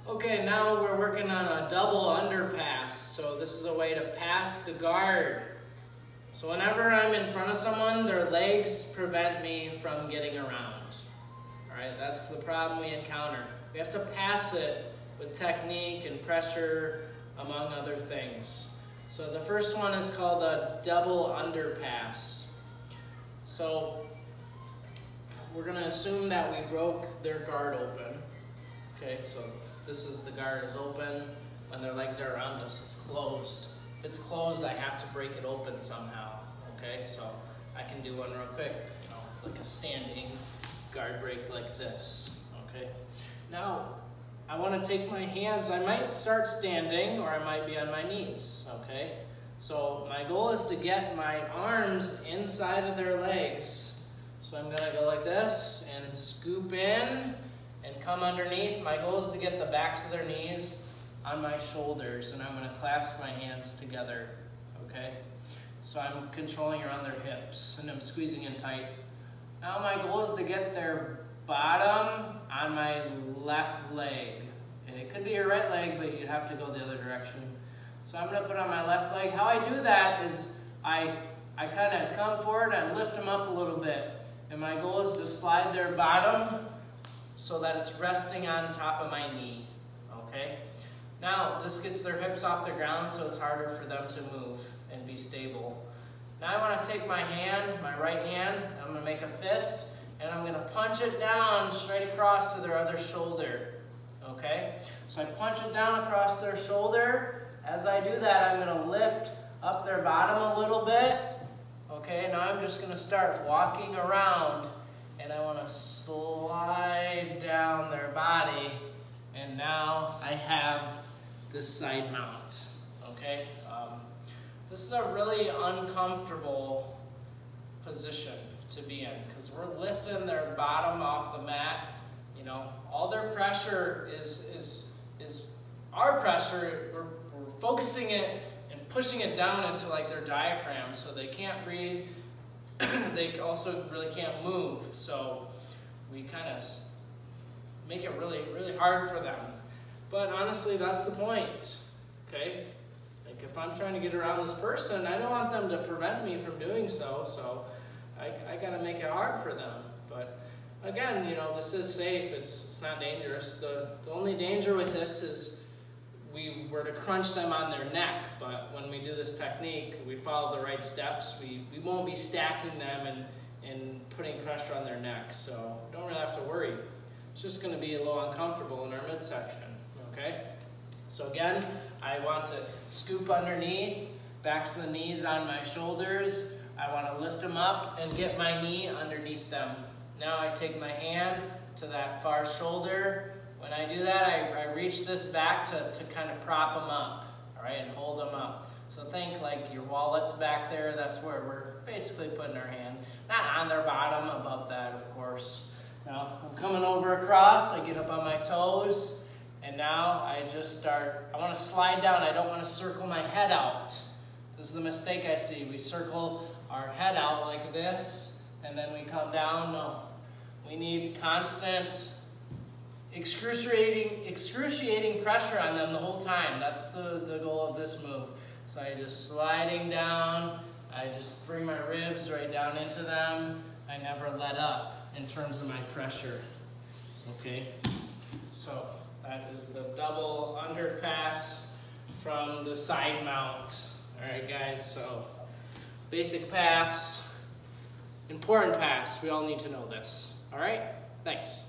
Okay, now we're working on a double underpass. So this is a way to pass the guard. So whenever I'm in front of someone, their legs prevent me from getting around. All right, that's the problem we encounter. We have to pass it with technique and pressure, among other things. So the first one is called a double underpass. So we're going to assume that we broke their guard open. Okay, so this is the guard is open. When their legs are around us, it's closed. If it's closed, I have to break it open somehow. Okay, so I can do one real quick, like a standing guard break like this. Okay, now I want to take my hands. I might start standing or I might be on my knees. Okay, so my goal is to get my arms inside of their legs. So I'm going to go like this and scoop in and come underneath. My goal is to get the backs of their knees on my shoulders, and I'm going to clasp my hands together, okay? So I'm controlling around their hips, and I'm squeezing in tight. Now my goal is to get their bottom on my left leg. Okay? It could be your right leg, but you'd have to go the other direction. So I'm going to put on my left leg. How I do that is I kind of come forward and I lift them up a little bit. And my goal is to slide their bottom so that it's resting on top of my knee, okay? Now, this gets their hips off the ground, so it's harder for them to move and be stable. Now I want to take my hand, my right hand, I'm going to make a fist, and I'm going to punch it down straight across to their other shoulder, okay? So I punch it down across their shoulder. As I do that, I'm going to lift up their bottom a little bit. Okay, now I'm just going to start walking around, and I want to slide down their body, and now I have this side mount. Okay, this is a really uncomfortable position to be in because we're lifting their bottom off the mat. All their pressure is our pressure. We're focusing it and pushing it down into like their diaphragm, so they can't breathe. They also really can't move, so we kind of make it really, really hard for them. But honestly, that's the point, okay? Like if I'm trying to get around this person, I don't want them to prevent me from doing so, so I gotta make it hard for them. But again, this is safe, it's not dangerous. The only danger with this is we were to crunch them on their neck, but when we do this technique, we follow the right steps, we won't be stacking them and putting pressure on their neck, so don't really have to worry. It's just going to be a little uncomfortable in our midsection, okay? So again, I want to scoop underneath, backs of the knees on my shoulders. I want to lift them up and get my knee underneath them. Now I take my hand to that far shoulder. When I do that, I reach this back to kind of prop them up, all right, and hold them up. So think like your wallet's back there. That's where we're basically putting our hand. Not on their bottom, above that, of course. Now, I'm coming over across. I get up on my toes. And now I just start, I want to slide down. I don't want to circle my head out. This is the mistake I see. We circle our head out like this, and then we come down. No, we need constant excruciating pressure on them the whole time. That's the goal of this move. So I just sliding down, I just bring my ribs right down into them. I never let up in terms of my pressure. Okay, so that is the double underpass from the side mount. All right, guys, so basic pass, important pass. We all need to know this. All right, thanks.